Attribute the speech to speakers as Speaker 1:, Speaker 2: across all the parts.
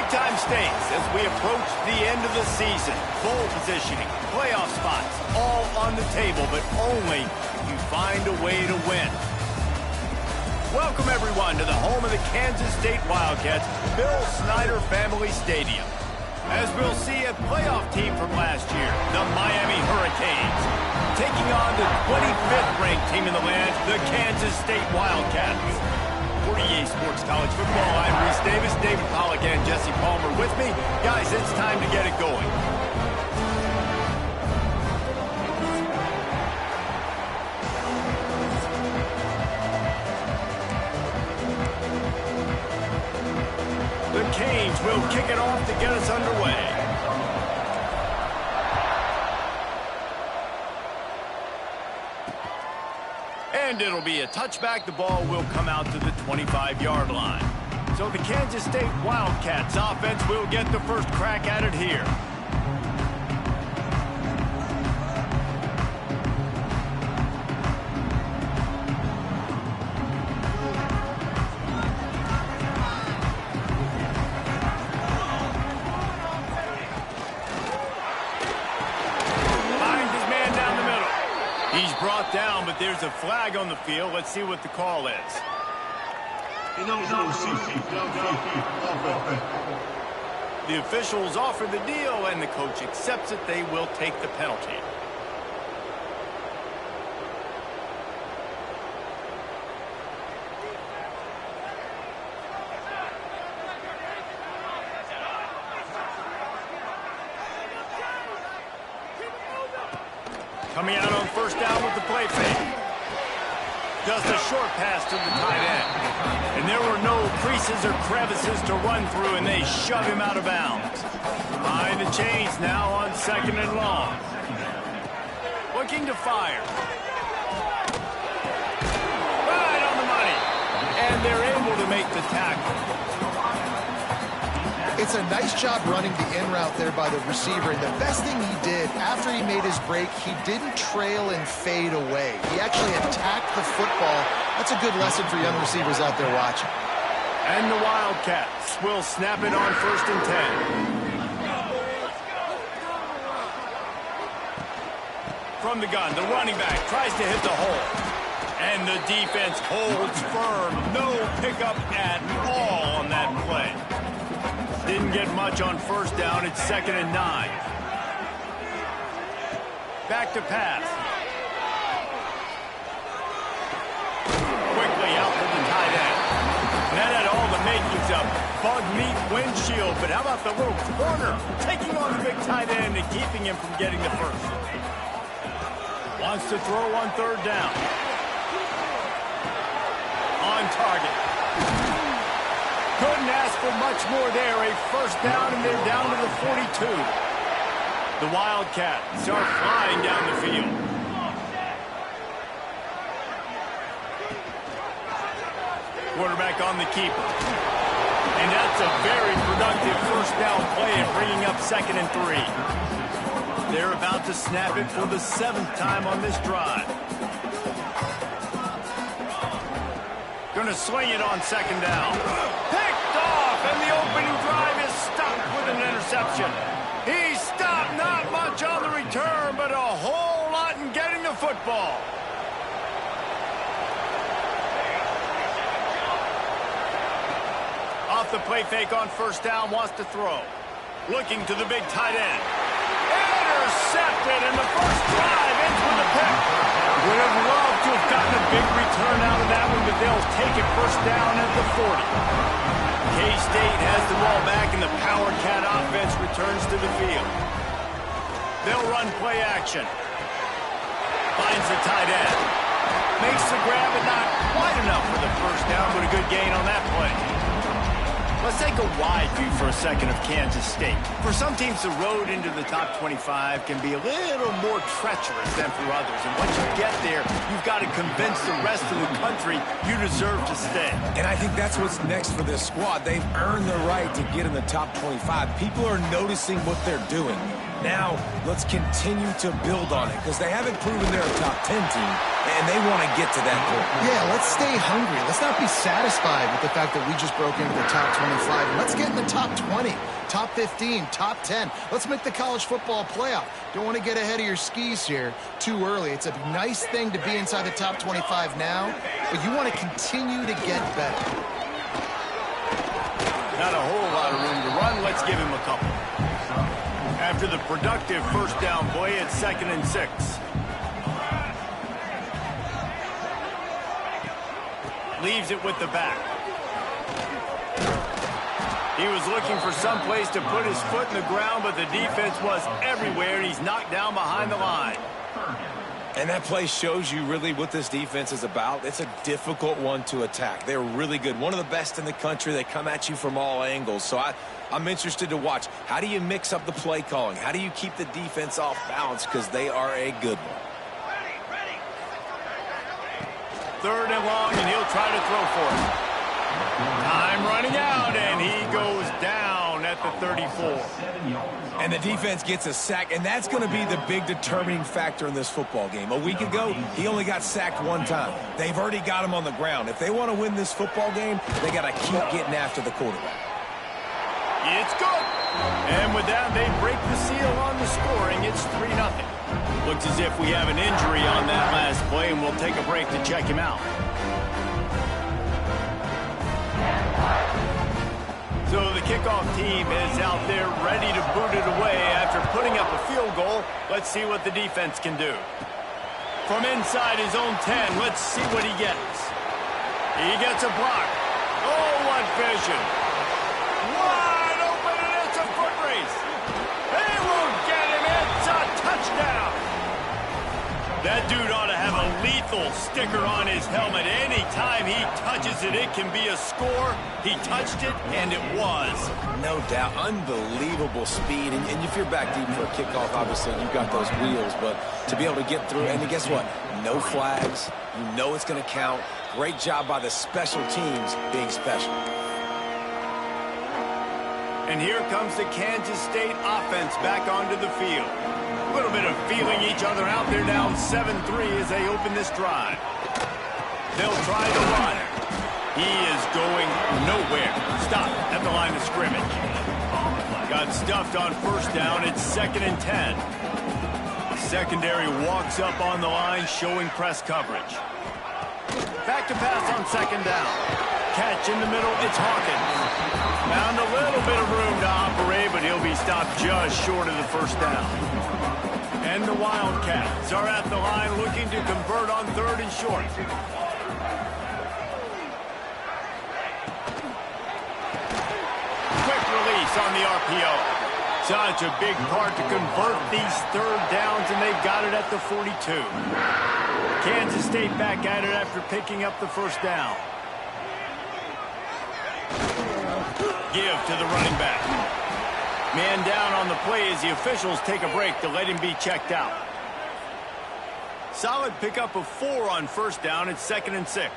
Speaker 1: Big time stakes as we approach the end of the season. Bowl positioning, playoff spots, all on the table, but only if you find a way to win. Welcome, everyone, to the home of the Kansas State Wildcats, Bill Snyder Family Stadium. As we'll see, a playoff team from last year, the Miami Hurricanes, taking on the 25th ranked team in the land, the Kansas State Wildcats. For EA Sports College Football, I'm Reese Davis, David Pollack, and Jesse Palmer with me. Guys, it's time to get it going. The Canes will kick it off to get us underway. And it'll be a touchback. The ball will come out to the 25-yard line. So the Kansas State Wildcats offense will get the first crack at it here. He's brought down, but there's a flag on the field. Let's see what the call is. The officials offer the deal, and the coach accepts it. They will take the penalty. Coming out on first down with the play fake. Just a short pass to the tight end. And there were no creases or crevices to run through, and they shove him out of bounds. Behind the chains now on second and long. Looking to fire. Right on the money. And they're able to make the tackle.
Speaker 2: It's a nice job running the in route there by the receiver. And the best thing he did after he made his break, he didn't trail and fade away. He actually attacked the football. That's a good lesson for young receivers out there watching.
Speaker 1: And the Wildcats will snap it on 1st and 10. From the gun, the running back tries to hit the hole. And the defense holds firm. No pickup at all on that play. Didn't get much on first down. It's 2nd and 9. Back to pass. Quickly out to the tight end. And that had all the makings of bug meat windshield. But how about the little corner taking on the big tight end and keeping him from getting the first? Wants to throw on 3rd down. On target. Couldn't ask for much more there. A first down, and they're down to the 42. The Wildcats are flying down the field. Quarterback on the keeper. And that's a very productive first down play and bringing up 2nd and 3. They're about to snap it for the 7th time on this drive. Going to sling it on 2nd down. Picked off, and the opening drive is stopped with an interception. He stopped, not much on the return, but a whole lot in getting the football. Off the play fake on first down, wants to throw. Looking to the big tight end. Intercepted, and the first drive ends with a pick. Would have loved to have gotten a big return out of that one, but they'll take it first down at the 40. K-State has the ball back, and the Power Cat offense returns to the field. They'll run play action. Finds the tight end. Makes the grab, but not quite enough for the first down, but a good gain on that play. Let's take a wide view for a second of Kansas State. For some teams, the road into the top 25 can be a little more treacherous than for others. And once you get there, you've got to convince the rest of the country you deserve to stay.
Speaker 3: And I think that's what's next for this squad. They've earned the right to get in the top 25. People are noticing what they're doing. Now, let's continue to build on it because they haven't proven they're a top 10 team, and they want to get to that point.
Speaker 2: Yeah, let's stay hungry. Let's not be satisfied with the fact that we just broke into the top 25. Let's get in the top 20, top 15, top 10. Let's make the college football playoff. Don't want to get ahead of your skis here too early. It's a nice thing to be inside the top 25 now, but you want to continue to get better.
Speaker 1: Not a whole lot of room to run. Let's give him a couple. After the productive first down play, it's 2nd and 6. Leaves it with the back. He was looking for some place to put his foot in the ground, but the defense was everywhere, and he's knocked down behind the line.
Speaker 3: And that play shows you really what this defense is about. It's a difficult one to attack. They're really good. One of the best in the country. They come at you from all angles. So I'm interested to watch. How do you mix up the play calling? How do you keep the defense off balance? Because they are a good one.
Speaker 1: 3rd and long, and he'll try to throw for it. Time running out, and he goes down at the 34.
Speaker 3: And the defense gets a sack, and that's going to be the big determining factor in this football game. A week ago, he only got sacked 1 time. They've already got him on the ground. If they want to win this football game, they got to keep getting after the quarterback.
Speaker 1: It's good. And with that, they break the seal on the scoring. It's 3-0. Looks as if we have an injury on that last play, and we'll take a break to check him out. So the kickoff team is out there ready to boot it away after putting up a field goal. Let's see what the defense can do. From inside his own 10, let's see what he gets. He gets a block. Oh, what vision. Wide open, and it's a foot race. They won't get him. It's a touchdown. That dude ought to have a lethal sticker on his helmet. Anytime he touches it, it can be a score. He touched it, and it was.
Speaker 3: No doubt. Unbelievable speed. And if you're back deep for a kickoff, obviously you've got those wheels. But to be able to get through, and guess what? No flags. You know it's going to count. Great job by the special teams being special.
Speaker 1: And here comes the Kansas State offense back onto the field. A little bit of feeling each other out there, down 7-3 as they open this drive. They'll try to run. He is going nowhere. Stop at the line of scrimmage. Got stuffed on first down. It's 2nd and 10. Secondary walks up on the line, showing press coverage. Back to pass on 2nd down. Catch in the middle. It's Hawkins. Found a little bit of room to operate, but he'll be stopped just short of the first down. And the Wildcats are at the line looking to convert on 3rd and short. Quick release on the RPO. Such a big part to convert these 3rd downs, and they've got it at the 42. Kansas State back at it after picking up the first down. Give to the running back. Man down on the play as the officials take a break to let him be checked out. Solid pickup of 4 on first down. It's 2nd and 6.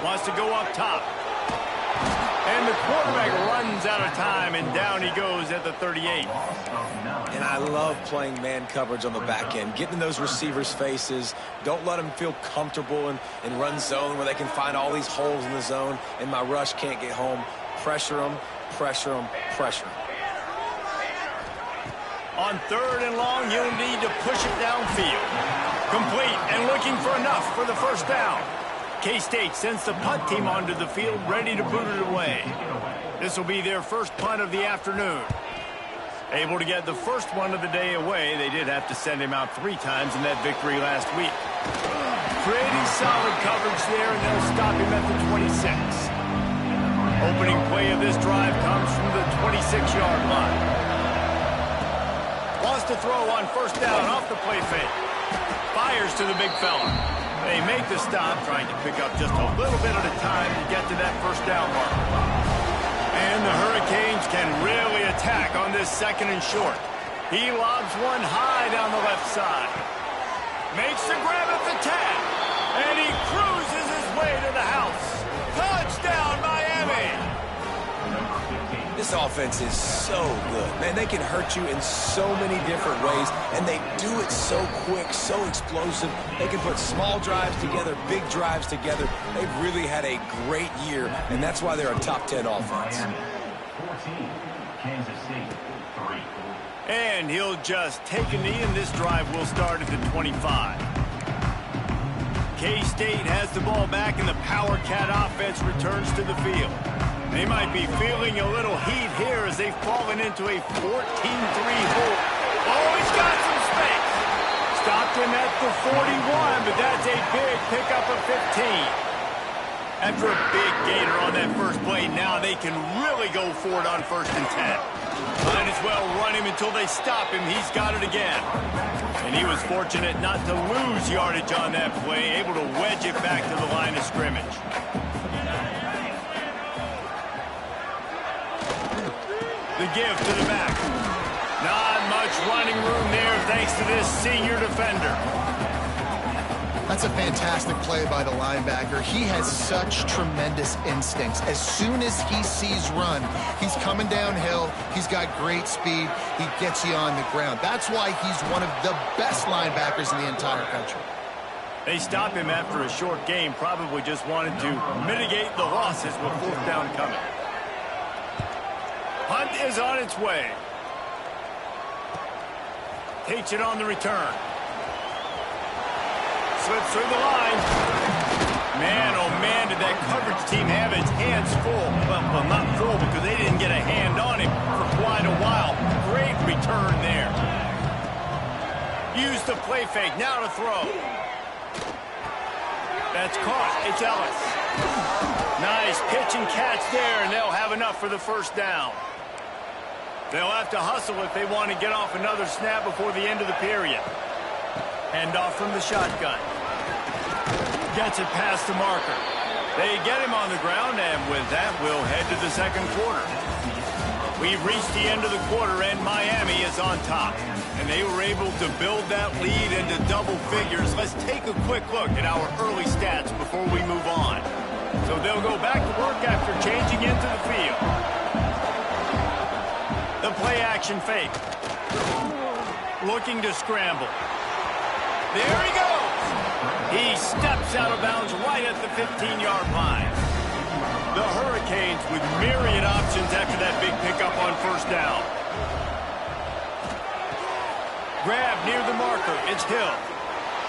Speaker 1: Wants to go up top. And the quarterback runs out of time, and down he goes at the 38.
Speaker 3: And I love playing man coverage on the back end, getting in those receivers' faces. Don't let them feel comfortable in run zone where they can find all these holes in the zone, and my rush can't get home. Pressure them, pressure them, pressure them.
Speaker 1: On 3rd and long, you'll need to push it downfield. Complete and looking for enough for the first down. K-State sends the punt team onto the field, ready to boot it away. This will be their first punt of the afternoon. Able to get the first one of the day away. They did have to send him out 3 times in that victory last week. Pretty solid coverage there, and they'll stop him at the 26. Opening play of this drive comes from the 26-yard line. Wants to throw on first down off the play fake. Fires to the big fella. They make the stop, trying to pick up just a little bit at a time to get to that first down mark. And the Hurricanes can really attack on this 2nd and short. He lobs one high down the left side. Makes the grab at the 10. And he cruises his way to the house. Touchdown, Miami!
Speaker 3: This offense is so good. Man, they can hurt you in so many different ways, and they do it so quick, so explosive. They can put small drives together, big drives together. They've really had a great year, and that's why they're a top 10 offense.
Speaker 4: 14, Kansas State, 3.
Speaker 1: And he'll just take a knee, and this drive will start at the 25. K-State has the ball back, and the Power Cat offense returns to the field. They might be feeling a little heat here as they've fallen into a 14-3 hole. Oh, he's got some space. Stopped him at the 41, but that's a big pickup of 15. After a big gainer on that first play, now they can really go for it on 1st and 10. Might as well run him until they stop him. He's got it again. And he was fortunate not to lose yardage on that play, able to wedge it back to the line of scrimmage. The give to the back. Not much running room there thanks to this senior defender.
Speaker 2: That's a fantastic play by the linebacker. He has such tremendous instincts. As soon as he sees run, he's coming downhill. He's got great speed. He gets you on the ground. That's why he's one of the best linebackers in the entire country.
Speaker 1: They stop him after a short game, probably just wanted to mitigate the losses with 4th down coming. Hunt is on its way. Takes it on the return. Slips through the line. Man, oh man, did that coverage team have its hands full. Well, not full because they didn't get a hand on him for quite a while. Great return there. Use the play fake. Now to throw. That's caught. It's Ellis. Nice pitch and catch there, and they'll have enough for the 1st down. They'll have to hustle if they want to get off another snap before the end of the period. Hand off from the shotgun. Gets it past the marker. They get him on the ground, and with that, we'll head to the 2nd quarter. We've reached the end of the quarter, and Miami is on top. And they were able to build that lead into double figures. Let's take a quick look at our early stats before we move on. So they'll go back to work after changing into the field. The play-action fake. Looking to scramble. There he goes. He steps out of bounds right at the 15-yard line. The Hurricanes with myriad options after that big pickup on 1st down. Grab near the marker. It's Hill.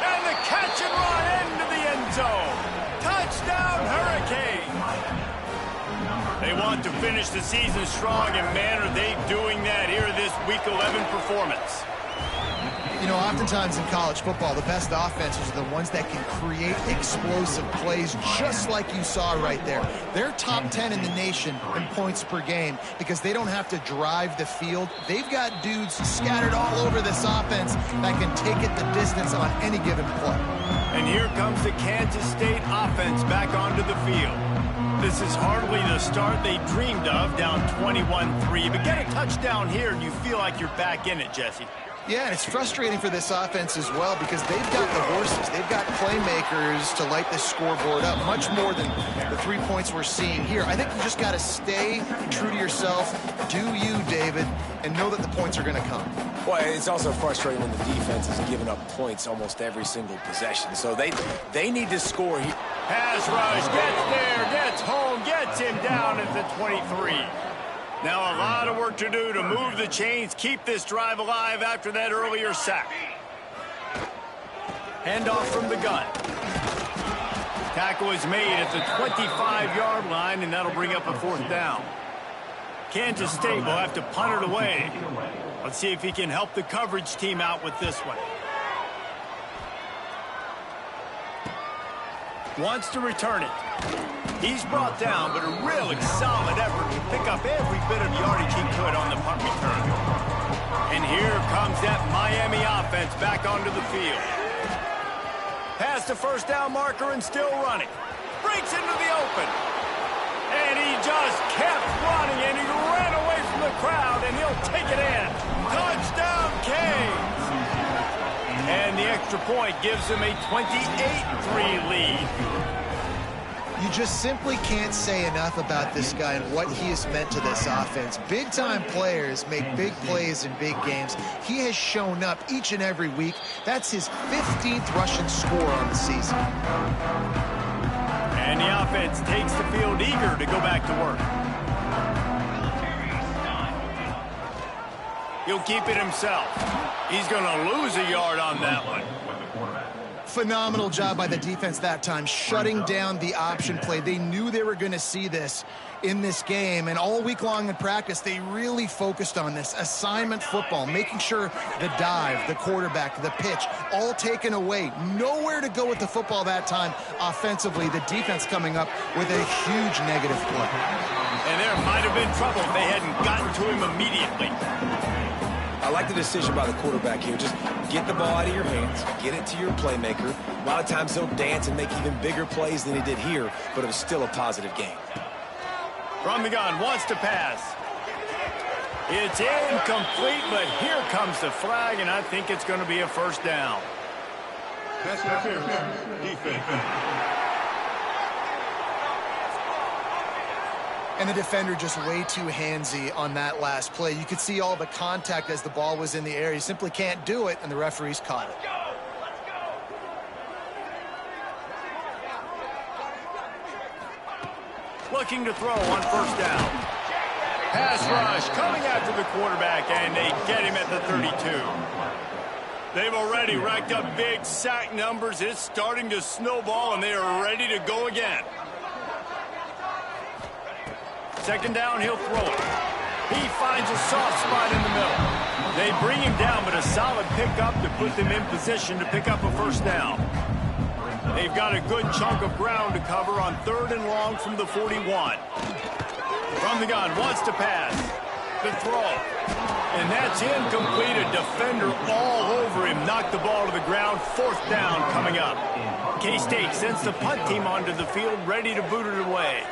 Speaker 1: And the catch and run into the end zone. Touchdown, Hurricanes. They want to finish the season strong, and man, are they doing that here this Week 11 performance.
Speaker 2: You know, oftentimes in college football, the best offenses are the ones that can create explosive plays, just like you saw right there. They're top 10 in the nation in points per game because they don't have to drive the field. They've got dudes scattered all over this offense that can take it the distance on any given play.
Speaker 1: And here comes the Kansas State offense back onto the field. This is hardly the start they dreamed of, down 21-3. But get a touchdown here, and you feel like you're back in it, Jesse.
Speaker 2: Yeah, and it's frustrating for this offense as well because they've got the horses. They've got playmakers to light this scoreboard up, much more than the 3 points we're seeing here. I think you just got to stay true to yourself, do you, David, and know that the points are going to come.
Speaker 3: Well, it's also frustrating when the defense is giving up points almost every single possession. So they need to score here.
Speaker 1: Pass rush, gets there, gets home, gets him down at the 23. Now a lot of work to do to move the chains, keep this drive alive after that earlier sack. Handoff from the gun. Tackle is made at the 25-yard line, and that'll bring up a 4th down. Kansas State will have to punt it away. Let's see if he can help the coverage team out with this one. Wants to return it. He's brought down, but a really solid effort to pick up every bit of yardage he could on the punt return. And here comes that Miami offense back onto the field. Past the 1st down marker and still running. Breaks into the open. And he just kept running, and he ran away from the crowd, and he'll take it in. Touchdown, Canes! And the extra point gives him a 28-3 lead.
Speaker 2: You just simply can't say enough about this guy and what he has meant to this offense. Big-time players make big plays in big games. He has shown up each and every week. That's his 15th rushing score on the season.
Speaker 1: And the offense takes the field eager to go back to work. He'll keep it himself. He's going to lose a yard on that one.
Speaker 2: Phenomenal job by the defense that time, shutting down the option play. They knew they were going to see this in this game, and all week long in practice, they really focused on this assignment football, making sure the dive, the quarterback, the pitch, all taken away. Nowhere to go with the football that time offensively. The defense coming up with a huge negative play.
Speaker 1: And there might have been trouble if they hadn't gotten to him immediately.
Speaker 3: I like the decision by the quarterback here. Just get the ball out of your hands, get it to your playmaker. A lot of times he'll dance and make even bigger plays than he did here, but it was still a positive game.
Speaker 1: From the gun, wants to pass. It's incomplete, but here comes the flag, and I think it's going to be a first down.
Speaker 5: That's defense.
Speaker 2: And the defender just way too handsy on that last play. You could see all the contact as the ball was in the air. He simply can't do it, and the referees caught it.
Speaker 1: Looking to throw on first down. Pass rush coming after the quarterback, and they get him at the 32. They've already racked up big sack numbers. It's starting to snowball, and they are ready to go again. Second down, he'll throw it. He finds a soft spot in the middle. They bring him down, but a solid pickup to put them in position to pick up a first down. They've got a good chunk of ground to cover on 3rd and long from the 41. From the gun, wants to pass. The throw. And that's incomplete. A defender all over him. Knocked the ball to the ground. 4th down coming up. K-State sends the punt team onto the field, ready to boot it away.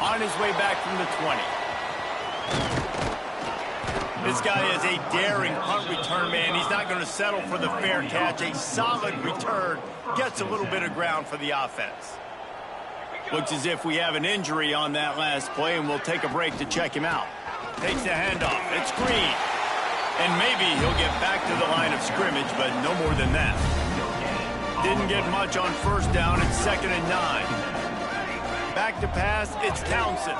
Speaker 1: On his way back from the 20. This guy is a daring punt return man. He's not going to settle for the fair catch. A solid return. Gets a little bit of ground for the offense. Looks as if we have an injury on that last play, and we'll take a break to check him out. Takes the handoff. It's Green. And maybe he'll get back to the line of scrimmage, but no more than that. Didn't get much on first down. It's 2nd and 9. Back to pass, it's Townsend.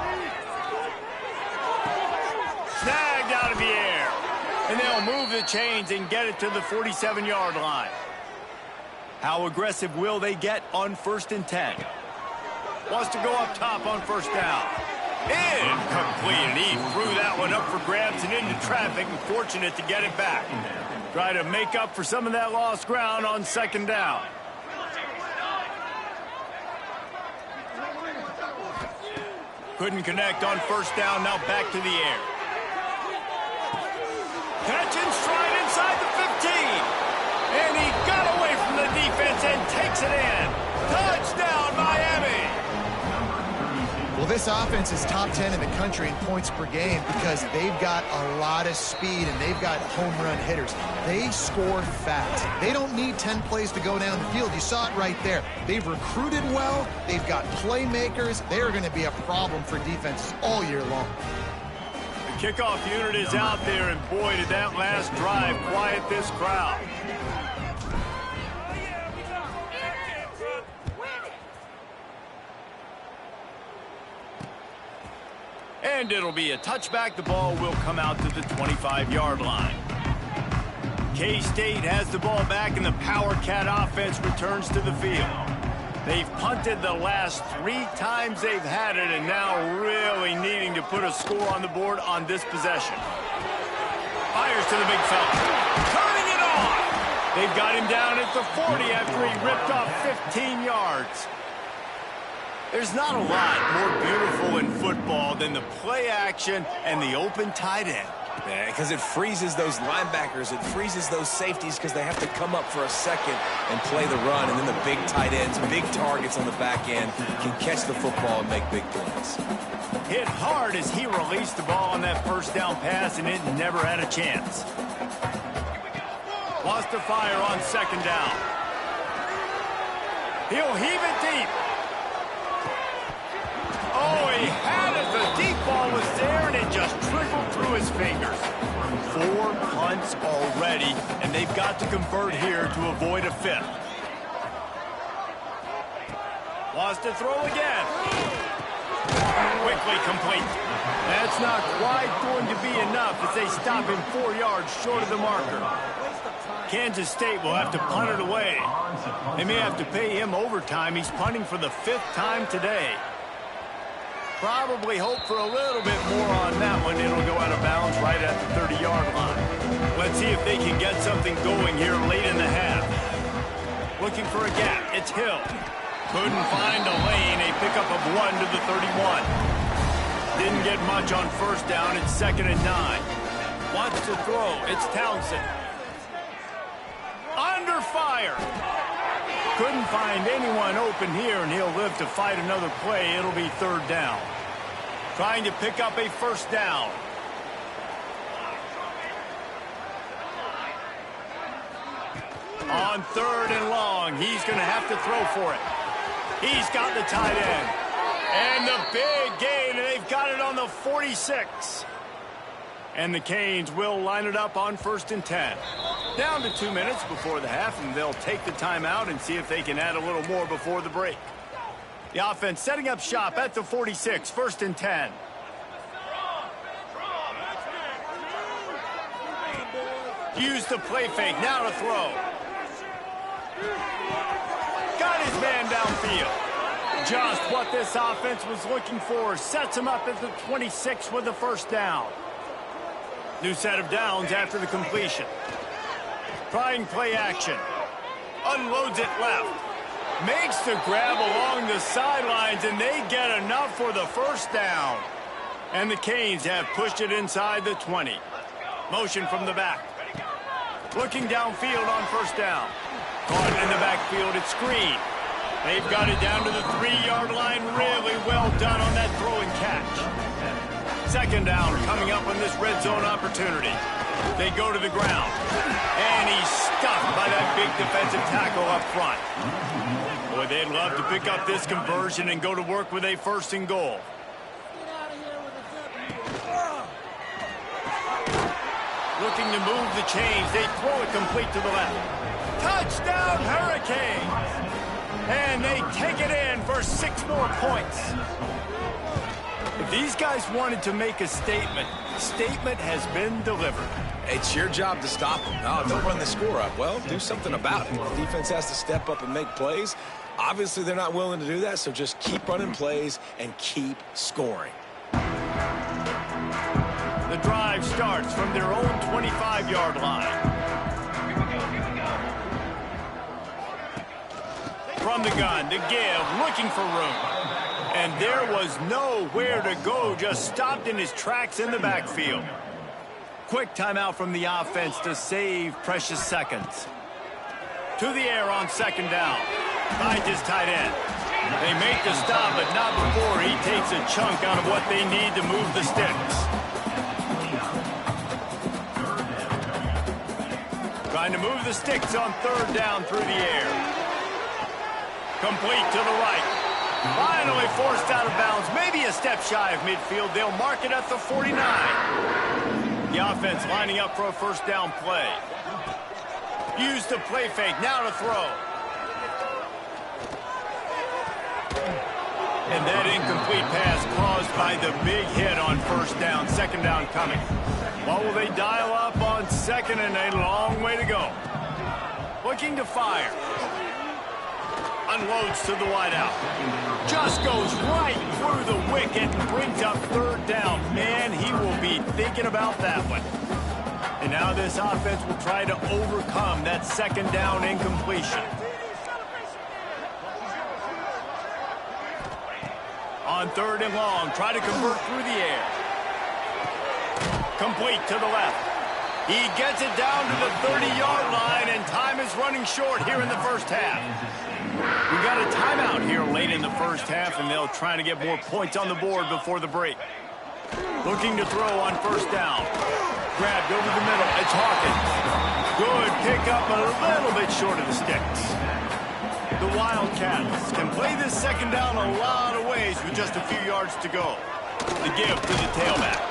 Speaker 1: Snagged out of the air. And they'll move the chains and get it to the 47-yard line. How aggressive will they get on 1st and 10? Wants to go up top on first down. Incomplete, and he threw that one up for grabs and into traffic, and fortunate to get it back. Try to make up for some of that lost ground on 2nd down. Couldn't connect on first down, now back to the air. Catch in stride inside the 15. And he got away from the defense and takes it in. Touchdown, Miami.
Speaker 2: Well, this offense is top 10 in the country in points per game because they've got a lot of speed and they've got home run hitters. They score fast. They don't need 10 plays to go down the field. You saw it right there. They've recruited well. They've got playmakers. They're going to be a problem for defenses all year long.
Speaker 1: The kickoff unit is out there, and boy, did that last drive quiet this crowd. And it'll be a touchback. The ball will come out to the 25-yard line. K-State has the ball back, and the Power Cat offense returns to the field. They've punted the last 3 times they've had it, and now really needing to put a score on the board on this possession. Fires to the big fella. Turning it on! They've got him down at the 40 after he ripped off 15 yards. There's not a lot more beautiful in football than the play action and the open tight end.
Speaker 3: Yeah, because it freezes those linebackers. It freezes those safeties because they have to come up for a second and play the run. And then the big tight ends, big targets on the back end can catch the football and make big plays.
Speaker 1: Hit hard as he released the ball on that first down pass, and it never had a chance. Wants to fire on 2nd down. He'll heave it deep. Oh, he had it. The deep ball was there, and it just trickled through his fingers. 4 punts already, and they've got to convert here to avoid a 5th. Wants to throw again. Quickly complete. That's not quite going to be enough as they stop him 4 yards short of the marker. Kansas State will have to punt it away. They may have to pay him overtime. He's punting for the 5th time today. Probably hope for a little bit more on that one. It'll go out of bounds right at the 30-yard line. Let's see if they can get something going here late in the half. Looking for a gap. It's Hill. Couldn't find a lane. A pickup of 1 to the 31. Didn't get much on first down. It's 2nd and 9. Wants to throw. It's Townsend. Under fire. Couldn't find anyone open here, and he'll live to fight another play. It'll be 3rd down. Trying to pick up a 1st down. On 3rd and long, he's going to have to throw for it. He's got the tight end. And the big gain, and they've got it on the 46. And the Canes will line it up on 1st and 10. Down to 2 minutes before the half, and they'll take the timeout and see if they can add a little more before the break. The offense setting up shop at the 46, 1st and 10. Use the play fake, now to throw. Got his man downfield. Just what this offense was looking for. Sets him up at the 26 with the 1st down. New set of downs after the completion. Trying play action. Unloads it left. Makes the grab along the sidelines, and they get enough for the 1st down. And the Canes have pushed it inside the 20. Motion from the back. Looking downfield on 1st down. Caught in the backfield, it's screen. They've got it down to the 3-yard line. Really well done on that throw and catch. 2nd down coming up on this red zone opportunity. They go to the ground. And he's stuffed by that big defensive tackle up front. Boy, they'd love to pick up this conversion and go to work with a 1st and goal. Looking to move the chains. They throw it complete to the left. Touchdown, Hurricanes! And they take it in for 6 more points. If these guys wanted to make a statement has been delivered.
Speaker 3: It's your job to stop them. No, don't run the score up. Well, do something about it. The defense has to step up and make plays. Obviously, they're not willing to do that, so just keep running plays and keep scoring.
Speaker 1: The drive starts from their own 25-yard line. From the gun to give, looking for room. And there was nowhere to go, just stopped in his tracks in the backfield. Quick timeout from the offense to save precious seconds. To the air on 2nd down. Finds his tight end. They make the stop, but not before he takes a chunk out of what they need to move the sticks. Trying to move the sticks on 3rd down through the air. Complete to the right. Finally forced out of bounds. Maybe a step shy of midfield. They'll mark it at the 49. The offense lining up for a 1st down play. Use the play fake. Now to throw. And that incomplete pass caused by the big hit on 1st down. 2nd down coming. What will they dial up on 2nd and a long way to go? Looking to fire. Unloads to the wideout. Just goes right through the wicket and brings up 3rd down. Man, he will be thinking about that one. And now this offense will try to overcome that 2nd down incompletion. On 3rd and long, try to convert through the air. Complete to the left. He gets it down to the 30-yard line, and time is running short here in the 1st half. We got a timeout here late in the 1st half, and they'll try to get more points on the board before the break. Looking to throw on 1st down. Grabbed over the middle. It's Hawkins. Good pick up, a little bit short of the sticks. The Wildcats can play this second down a lot of ways with just a few yards to go. The give to the tailback.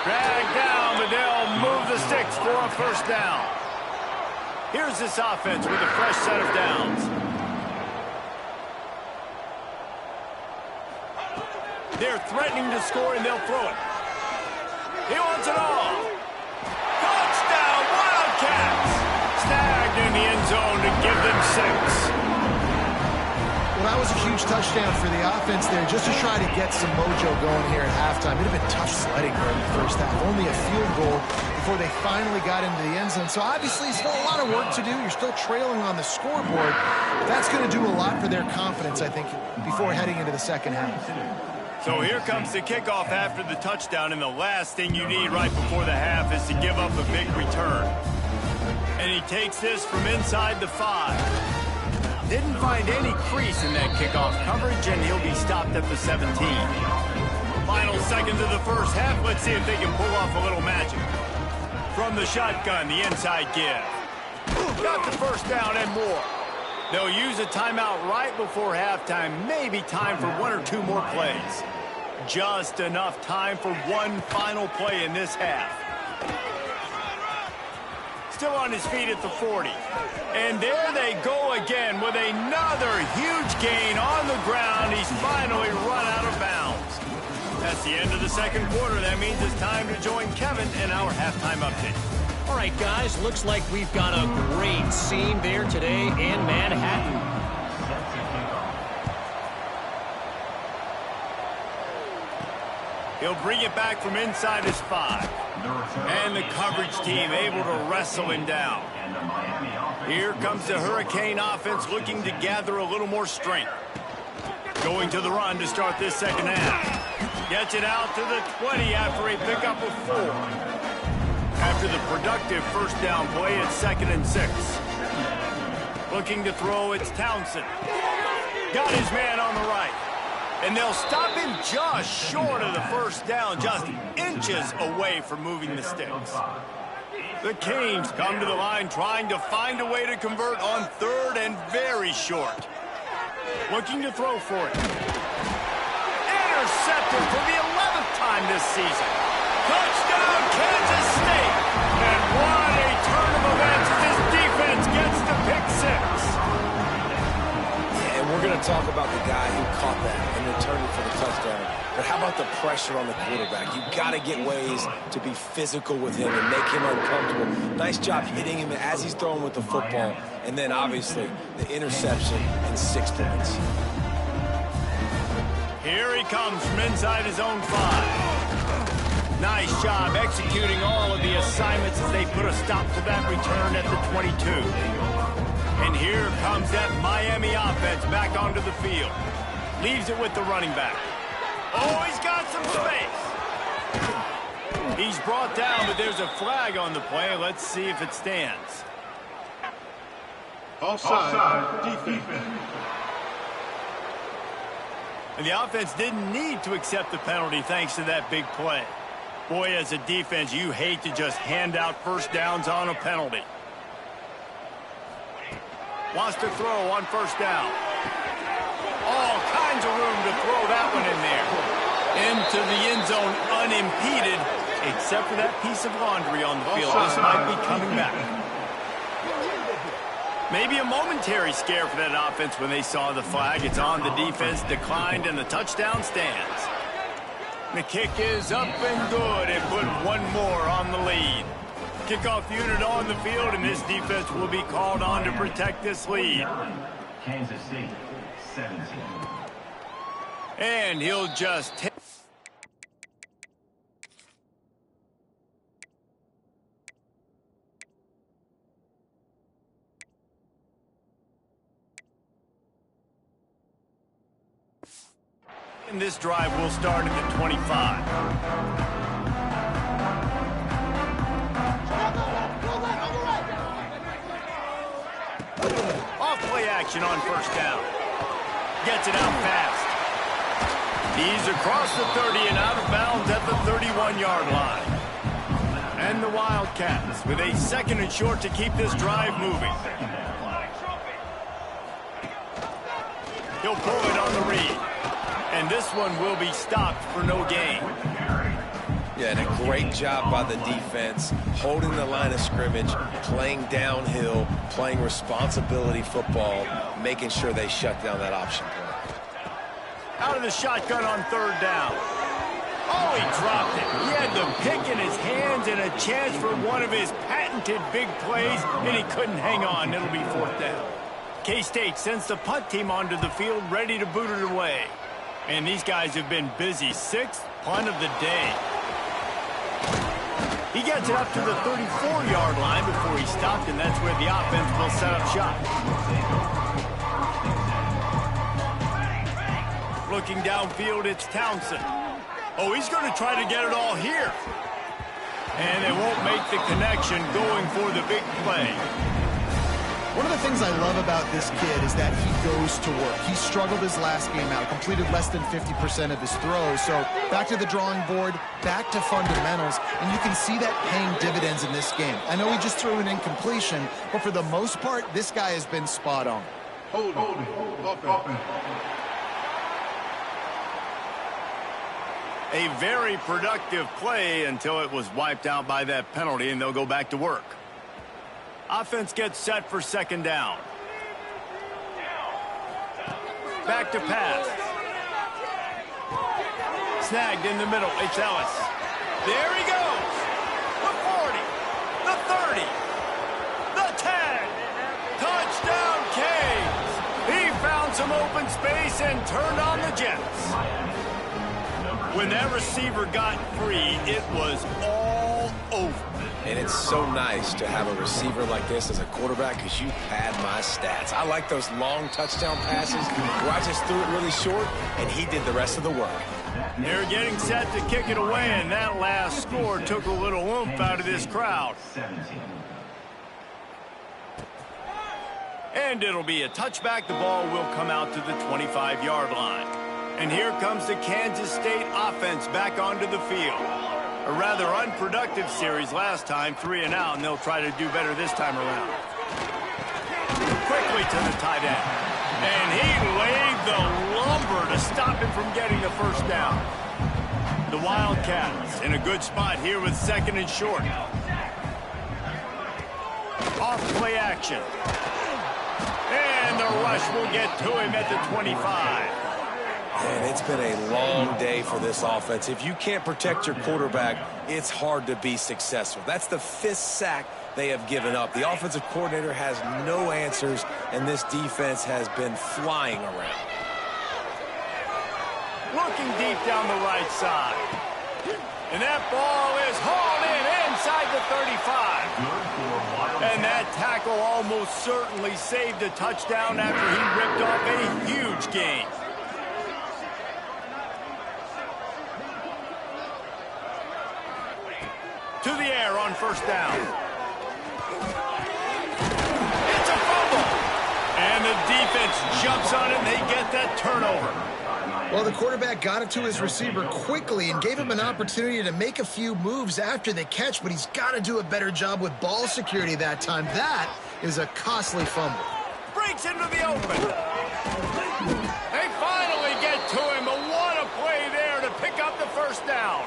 Speaker 1: Drag down, but they'll move the sticks for a first down. Here's this offense with a fresh set of downs. They're threatening to score, and they'll throw it. He wants it all. Touchdown, Wildcats! Snagged in the end zone to give them 6.
Speaker 2: Well, that was a huge touchdown for the offense there, just to try to get some mojo going here at halftime. It would have been tough sledding there in the first half. Only a field goal before they finally got into the end zone. So obviously still a lot of work to do. You're still trailing on the scoreboard. That's going to do a lot for their confidence, I think, before heading into the second half.
Speaker 1: So here comes the kickoff after the touchdown, and the last thing you need right before the half is to give up a big return. And he takes this from inside the 5. Didn't find any crease in that kickoff coverage, and he'll be stopped at the 17. Final seconds of the first half. Let's see if they can pull off a little magic. From the shotgun, the inside give. Got the first down and more. They'll use a timeout right before halftime. Maybe time for 1 or 2 more plays. Just enough time for one final play in this half. Still on his feet at the 40. And there they go again with another huge gain on the ground. He's finally run out of bounds. That's the end of the second quarter. That means it's time to join Kevin in our halftime update.
Speaker 6: All right, guys, looks like we've got a great scene there today in Manhattan.
Speaker 1: He'll bring it back from inside his 5. And the coverage team able to wrestle him down. Here comes the Hurricane offense looking to gather a little more strength. Going to the run to start this second half. Gets it out to the 20 after a pickup of 4. After the productive first down play, it's 2nd and 6. Looking to throw, it's Townsend. Got his man on the right. And they'll stop him just short of the first down, just inches away from moving the sticks. The Canes come to the line trying to find a way to convert on 3rd and very short. Looking to throw for it. Intercepted for the 11th time this season. Touchdown, Kansas State. And what a turn of events as this defense gets the pick 6.
Speaker 3: And we're going to talk about the guy who caught that and returned it for the touchdown. But how about the pressure on the quarterback? You've got to get ways to be physical with him and make him uncomfortable. Nice job hitting him as he's throwing with the football. And then, obviously, the interception and 6 points.
Speaker 1: Here he comes from inside his own 5. Nice job executing all of the assignments as they put a stop to that return at the 22. And here comes that Miami offense back onto the field. Leaves it with the running back. Oh, he's got some space. He's brought down, but there's a flag on the play. Let's see if it stands.
Speaker 5: Offside, defense.
Speaker 1: And the offense didn't need to accept the penalty thanks to that big play. Boy, as a defense, you hate to just hand out first downs on a penalty. Wants to throw on first down. All kinds of room to throw that one in there. Into the end zone unimpeded, except for that piece of laundry on the field. This might be coming back. Maybe a momentary scare for that offense when they saw the flag. It's on, the defense declined, and the touchdown stands. The kick is up and good, and put one more on the lead. Kickoff unit on the field, and this defense will be called on to protect this lead.
Speaker 4: Kansas State, 17.
Speaker 1: And he'll just take. And this drive will start at the 25. Off-play action on first down. Gets it out fast. He's across the 30 and out of bounds at the 31-yard line. And the Wildcats with a 2nd and short to keep this drive moving. He'll pull it on the read. And this one will be stopped for no gain.
Speaker 3: Yeah, and a great job by the defense, holding the line of scrimmage, playing downhill, playing responsibility football, making sure they shut down that option play.
Speaker 1: Out of the shotgun on third down. Oh, he dropped it. He had the pick in his hands and a chance for one of his patented big plays, and he couldn't hang on. It'll be fourth down. K-State sends the punt team onto the field, ready to boot it away. And these guys have been busy. Sixth punt of the day. He gets it up to the 34-yard line before he stopped, and that's where the offense will set up shop. Looking downfield, it's Townsend. Oh, he's going to try to get it all here. And they won't make the connection going for the big play.
Speaker 2: One of the things I love about this kid is that he goes to work. He struggled his last game out, completed less than 50% of his throws. So back to the drawing board, back to fundamentals, and you can see that paying dividends in this game. I know he just threw an incompletion, but for the most part, this guy has been spot on.
Speaker 5: Hold it.
Speaker 1: A very productive play until it was wiped out by that penalty, and they'll go back to work. Offense gets set for second down. Back to pass. Snagged in the middle. It's Ellis. There he goes. The 40. The 30. The 10. Touchdown, Canes. He found some open space and turned on the Jets. When that receiver got free, it was all over.
Speaker 3: And it's so nice to have a receiver like this as a quarterback because you pad my stats. I like those long touchdown passes where I just threw it really short and he did the rest of the work.
Speaker 1: They're getting set to kick it away, and that last score took a little oomph out of this crowd.
Speaker 4: 17.
Speaker 1: And it'll be a touchback. The ball will come out to the 25-yard line. And here comes the Kansas State offense back onto the field. A rather unproductive series last time, 3 and out, and they'll try to do better this time around. Quickly to the tight end. And he laid the lumber to stop him from getting the first down. The Wildcats in a good spot here with second and short. Off play action. And the rush will get to him at the 25.
Speaker 3: And it's been a long day for this offense. If you can't protect your quarterback, it's hard to be successful. That's the 5th sack they have given up. The offensive coordinator has no answers, and this defense has been flying around.
Speaker 1: Looking deep down the right side. And that ball is hauled in inside the 35. And that tackle almost certainly saved a touchdown after he ripped off a huge gain. To the air on first down. It's a fumble. And the defense jumps on it, and they get that turnover.
Speaker 2: Well, the quarterback got it to his receiver quickly and gave him an opportunity to make a few moves after the catch, but he's got to do a better job with ball security that time. That is a costly fumble.
Speaker 1: Breaks into the open. They finally get to him, but what a play there to pick up the first down.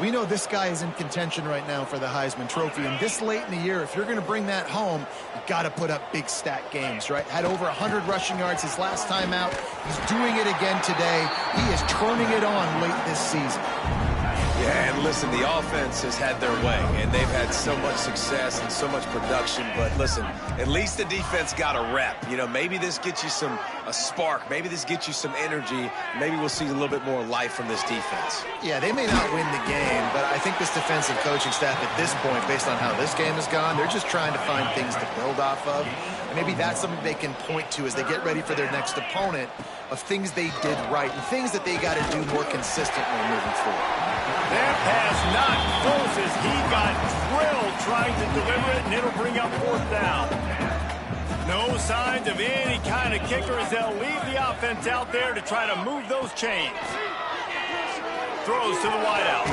Speaker 2: We know this guy is in contention right now for the Heisman Trophy, and this late in the year, if you're going to bring that home, you got to put up big stat games, right? Had over 100 rushing yards his last time out. He's doing it again today. He is turning it on late this season.
Speaker 3: Yeah, and listen, the offense has had their way, and they've had so much success and so much production. But listen, at least the defense got a rep. You know, maybe this gets you a spark. Maybe this gets you some energy. Maybe we'll see a little bit more life from this defense.
Speaker 2: Yeah, they may not win the game, but I think this defensive coaching staff at this point, based on how this game has gone, they're just trying to find things to build off of. And maybe that's something they can point to as they get ready for their next opponent, of things they did right and things that they got to do more consistently moving forward.
Speaker 1: That pass not close as he got drilled trying to deliver it, and it'll bring up fourth down. No signs of any kind of kicker as they'll leave the offense out there to try to move those chains. Throws to the wideout.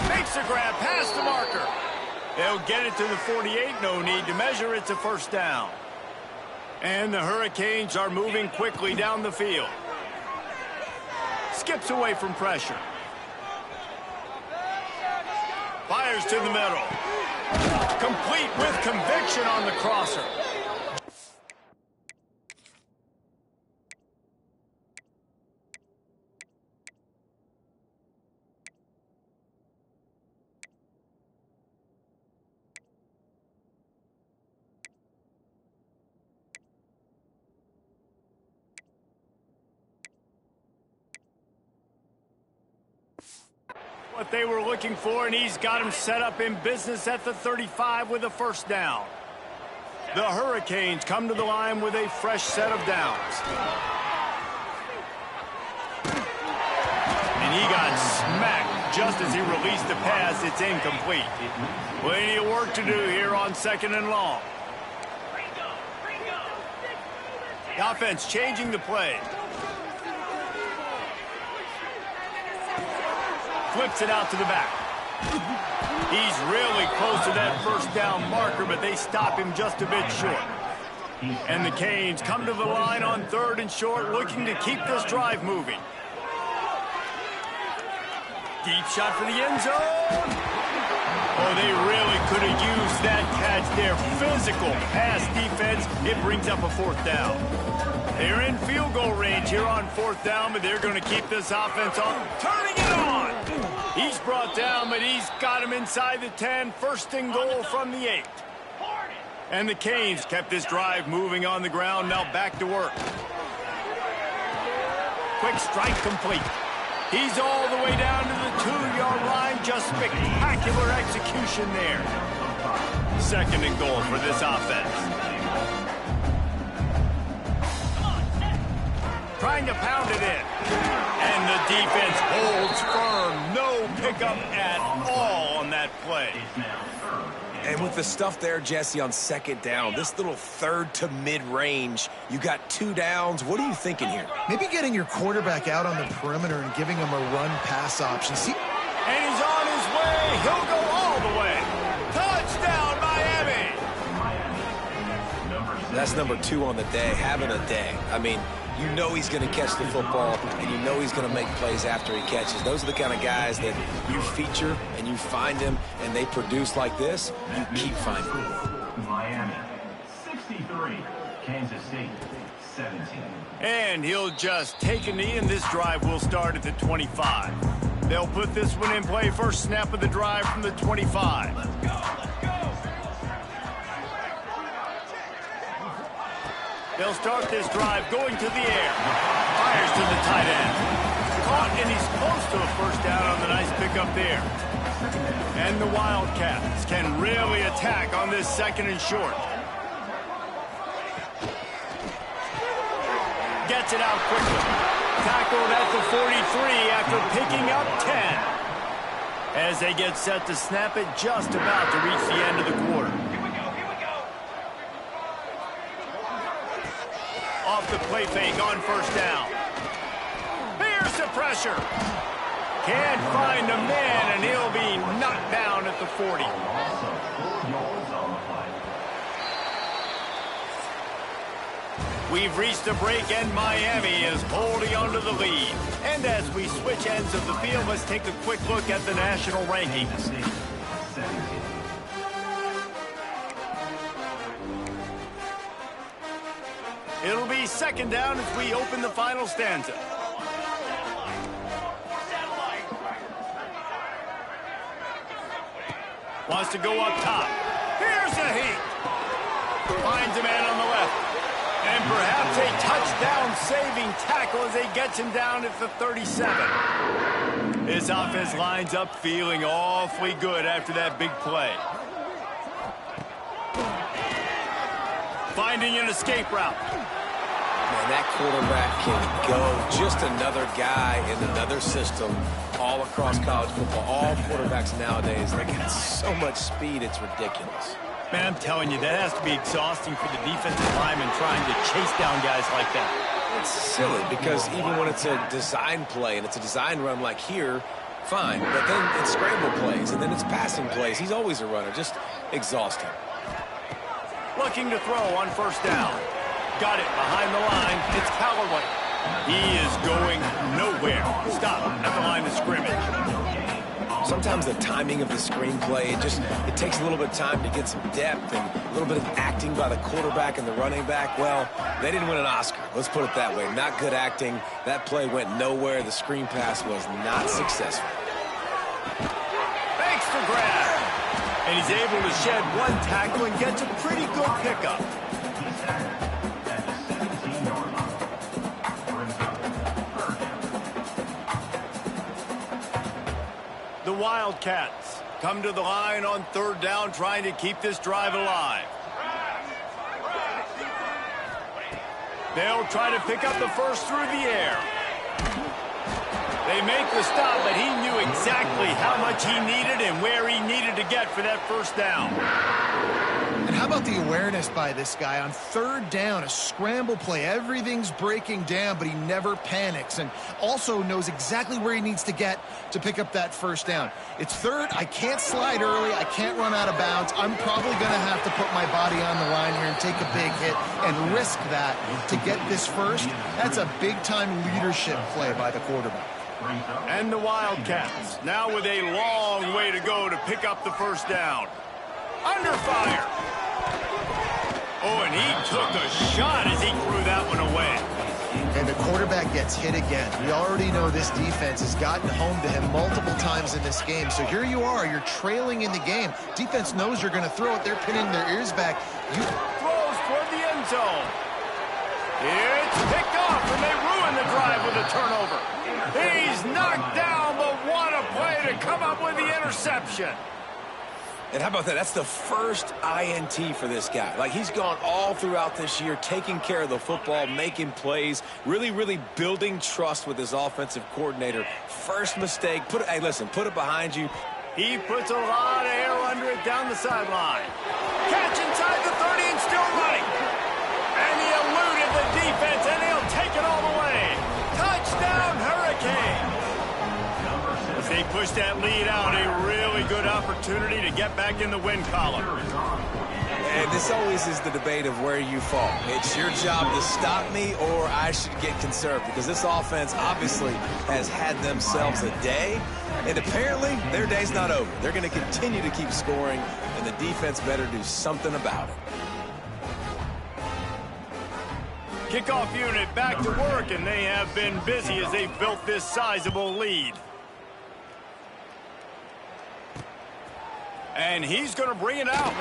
Speaker 1: Makes a grab past the marker. They'll get it to the 48. No need to measure. It's a first down. And the Hurricanes are moving quickly down the field. Skips away from pressure. Fires to the middle. Complete with conviction on the crosser. What they were looking for, and he's got him set up in business at the 35 with a first down. The Hurricanes come to the line with a fresh set of downs. And he got smacked just as he released the pass. It's incomplete. Plenty of work to do here on 2nd and long. The offense changing the play. Flips it out to the back. He's really close to that first down marker, but they stop him just a bit short. And the Canes come to the line on 3rd and short, looking to keep this drive moving. Deep shot for the end zone. Oh, they really could have used that catch there. Physical pass defense. It brings up a 4th down. They're in field goal range here on 4th down, but they're going to keep this offense on. Turning it on! He's brought down, but he's got him inside the 10. 1st and goal from the 8. And the Canes kept this drive moving on the ground. Now back to work. Quick strike complete. He's all the way down to the 2-yard line. Just spectacular execution there. 2nd and goal for this offense. Trying to pound it in. And the defense holds firm. No pickup at all on that play.
Speaker 3: And with the stuff there, Jesse, on 2nd down, this little 3rd to mid-range, you got 2 downs. What are you thinking here?
Speaker 2: Maybe getting your quarterback out on the perimeter and giving him a run-pass option. See?
Speaker 1: And he's on his way. He'll go all the way. Touchdown, Miami.
Speaker 3: That's number 2 on the day, having a day. I mean, you know he's going to catch the football, and you know he's going to make plays after he catches. Those are the kind of guys that you feature and you find them, and they produce like this. You keep finding them.
Speaker 4: Miami, 63. Kansas State, 17.
Speaker 1: And he'll just take a knee, and this drive will start at the 25. They'll put this one in play. First snap of the drive from the 25. Let's go, let's go. They'll start this drive going to the air. Fires to the tight end. Caught, and he's close to a first down on the nice pickup there. And the Wildcats can really attack on this 2nd and short. Gets it out quickly. Tackled at the 43 after picking up 10. As they get set to snap it, just about to reach the end of the quarter. Off the play fake on first down. Here's the pressure. Can't find a man, and he'll be knocked down at the 40. We've reached a break, and Miami is holding on to the lead. And as we switch ends of the field, let's take a quick look at the national rankings. It'll be 2nd down as we open the final stanza. Wants to go up top. Here's a heat. Finds a man on the left. And perhaps a touchdown-saving tackle as he gets him down at the 37. This offense lines up feeling awfully good after that big play. Finding an escape route.
Speaker 3: Man, that quarterback can go. Just another guy in another system all across college football. All quarterbacks nowadays, they got so much speed, it's ridiculous.
Speaker 1: Man, I'm telling you, that has to be exhausting for the defensive lineman trying to chase down guys like that.
Speaker 3: It's silly because even when it's a design play and it's a design run like here, fine. But then it's scramble plays and then it's passing plays. He's always a runner. Just exhausting.
Speaker 1: Looking to throw on first down. got it behind the line. It's Callaway. He is going nowhere. Stop at the line of scrimmage.
Speaker 3: Sometimes the timing of the screenplay, it takes a little bit of time to get some depth and a little bit of acting by the quarterback and the running back. Well, they didn't win an Oscar. Let's put it that way. Not good acting. That play went nowhere. The screen pass was not successful.
Speaker 1: Thanks for grab. And he's able to shed one tackle and gets a pretty good pickup. The Wildcats come to the line on third down, trying to keep this drive alive. They'll try to pick up the first through the air. They make the stop, but he knew exactly how much he needed and where he needed to get for that first down.
Speaker 2: And how about the awareness by this guy on third down, a scramble play. Everything's breaking down, but he never panics and also knows exactly where he needs to get to pick up that first down. It's third. I can't slide early. I can't run out of bounds. I'm probably going to have to put my body on the line here and take a big hit and risk that to get this first. That's a big-time leadership play by the quarterback.
Speaker 1: And the Wildcats now with a long way to go to pick up the first down. Under fire. Oh, and he took a shot as he threw that one away.
Speaker 2: And the quarterback gets hit again. We already know this defense has gotten home to him multiple times in this game. So here you are. You're trailing in the game. Defense knows you're going to throw it. They're pinning their ears back.
Speaker 1: Throws toward the end zone. It's picked off, and they ruin the drive with a turnover. He's knocked down, but what a play to come up with the interception.
Speaker 3: And how about that? That's the first INT for this guy. Like, he's gone all throughout this year, taking care of the football, making plays, really building trust with his offensive coordinator. First mistake. Hey, listen, put it behind you.
Speaker 1: He puts a lot of air under it down the sideline. Catch inside the 30 and still running. And he eluded the defense, and he'll take it all the way. Touchdown, Hurricane. As they push that lead out, a really good opportunity to get back in the win column.
Speaker 3: And this always is the debate of where you fall. It's your job to stop me, or I should get conserved, because this offense obviously has had themselves a day, and apparently their day's not over. They're going to continue to keep scoring, and the defense better do something about it.
Speaker 1: Kickoff unit back to work, and they have been busy as they've built this sizable lead. And he's going to bring it out.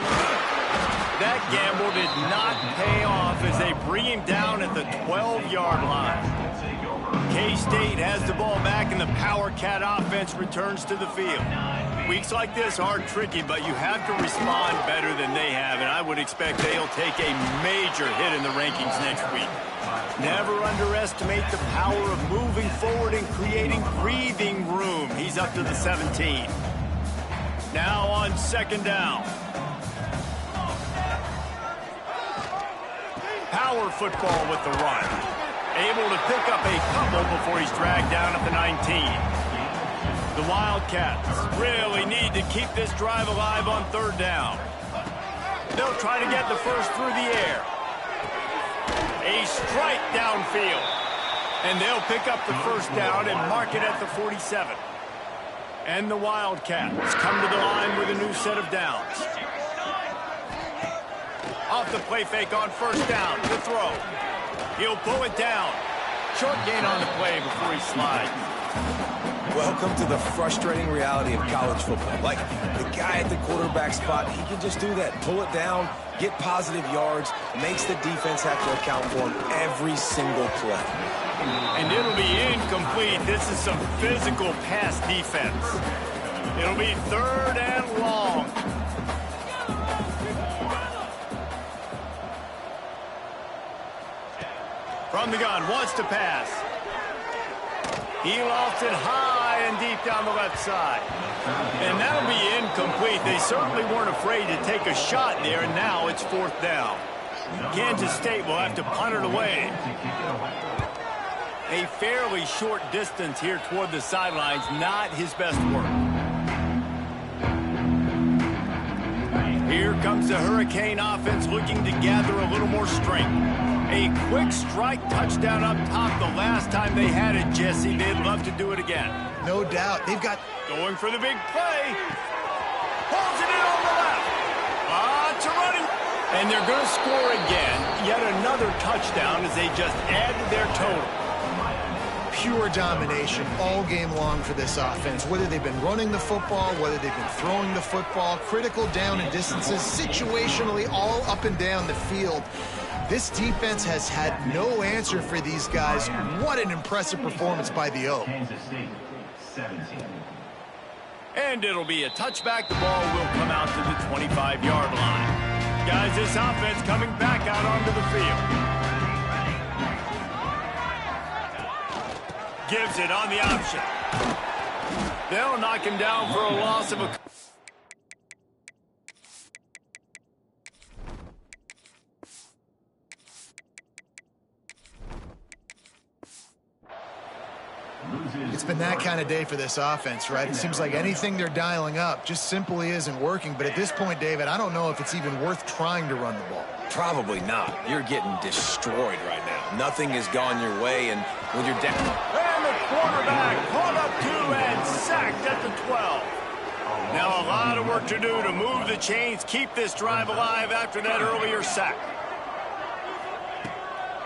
Speaker 1: That gamble did not pay off as they bring him down at the 12-yard line. K-State has the ball back, and the Power Cat offense returns to the field. Weeks like this are tricky, but you have to respond better than they have, and I would expect they'll take a major hit in the rankings next week. Never underestimate the power of moving forward and creating breathing room. He's up to the 17. Now on second down. Power football with the run. Able to pick up a couple before he's dragged down at the 19. The Wildcats really need to keep this drive alive on third down. They'll try to get the first through the air. A strike downfield. And they'll pick up the first down and mark it at the 47. And the Wildcats come to the line with a new set of downs. Off the play fake on first down. The throw. He'll pull it down. Short gain on the play before he slides.
Speaker 3: Welcome to the frustrating reality of college football. Like, the guy at the quarterback spot, he can just do that. Pull it down, get positive yards, makes the defense have to account for him every single play.
Speaker 1: And it'll be incomplete. This is some physical pass defense. It'll be third and long. From the gun, wants to pass. He lofts it high and deep down the left side. And that'll be incomplete. They certainly weren't afraid to take a shot there, and now it's fourth down. Kansas State will have to punt it away. A fairly short distance here toward the sidelines, not his best work. Here comes the Hurricane offense looking to gather a little more strength. A quick strike touchdown up top the last time they had it, Jesse. They'd love to do it again.
Speaker 2: No doubt. They've got...
Speaker 1: Going for the big play. Pulls it in on the left. Lots of running. And they're going to score again. Yet another touchdown as they just add to their total.
Speaker 2: Pure domination all game long for this offense. Whether they've been running the football, whether they've been throwing the football, critical down and distances, situationally all up and down the field. This defense has had no answer for these guys. What an impressive performance by the O.
Speaker 4: Kansas State, 17.
Speaker 1: And it'll be a touchback. The ball will come out to the 25-yard line. Guys, this offense coming back out onto the field. Gives it on the option. They'll knock him down for a loss of a...
Speaker 2: It's been that kind of day for this offense, right? It seems like anything they're dialing up just simply isn't working. But at this point, David, I don't know if it's even worth trying to run the ball.
Speaker 3: Probably not. You're getting destroyed right now. Nothing has gone your way, and when you're down...
Speaker 1: And the quarterback caught up to and sacked at the 12. Now a lot of work to do to move the chains, keep this drive alive after that earlier sack.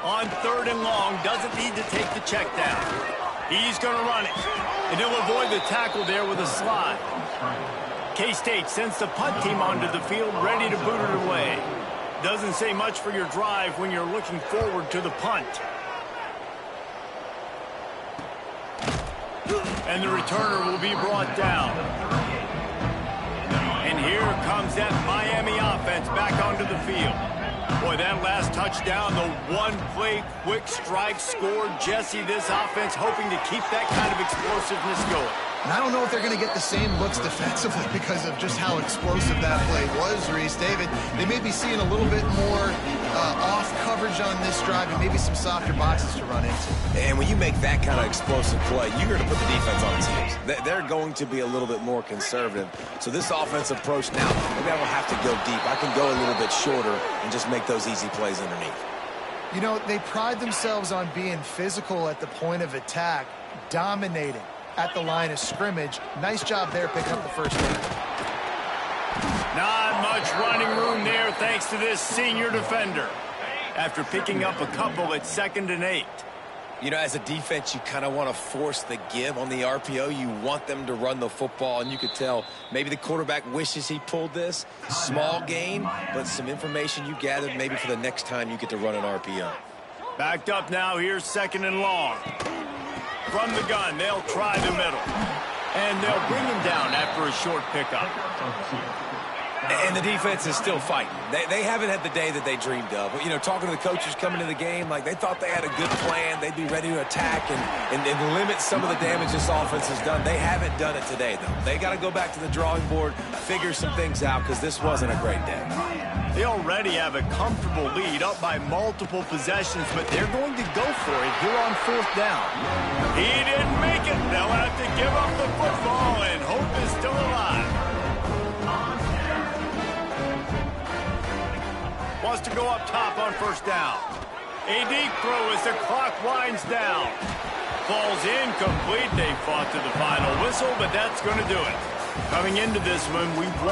Speaker 1: On 3rd and long, doesn't need to take the check down. He's going to run it, and he'll avoid the tackle there with a slide. K-State sends the punt team onto the field, ready to boot it away. Doesn't say much for your drive when you're looking forward to the punt. And the returner will be brought down. And here comes that Miami offense back onto the field. Boy, that last touchdown, the one-play quick strike score. Jesse, this offense hoping to keep that kind of explosiveness going.
Speaker 2: And I don't know if they're going to get the same looks defensively because of just how explosive that play was, Reese. David, they may be seeing a little bit more off coverage on this drive and maybe some softer boxes to run into.
Speaker 3: And when you make that kind of explosive play, you're going to put the defense on its heels. They're going to be a little bit more conservative. So this offensive approach now, maybe I don't have to go deep. I can go a little bit shorter and just make those easy plays underneath.
Speaker 2: You know, they pride themselves on being physical at the point of attack, dominating at the line of scrimmage. Nice job there picking up the first down.
Speaker 1: Not much running room there thanks to this senior defender. After picking up a couple at 2nd and 8.
Speaker 3: You know, as a defense, you kind of want to force the give on the RPO. You want them to run the football, and you could tell maybe the quarterback wishes he pulled this. Small gain, but some information you gathered maybe for the next time you get to run an RPO.
Speaker 1: Backed up now, here's 2nd and long. From the gun, they'll try the middle. And they'll bring him down after a short pickup.
Speaker 3: And the defense is still fighting. They haven't had the day that they dreamed of. You know, talking to the coaches coming to the game, like they thought they had a good plan. They'd be ready to attack and limit some of the damage this offense has done. They haven't done it today, though. They got to go back to the drawing board, figure some things out, because this wasn't a great day.
Speaker 1: They already have a comfortable lead up by multiple possessions, but they're going to go for it here on 4th down. He didn't make it. They'll have to give up the football, and hope is still alive. Wants to go up top on 1st down. A deep throw as the clock winds down. Falls incomplete. They fought to the final whistle, but that's going to do it. Coming into this one, we've won.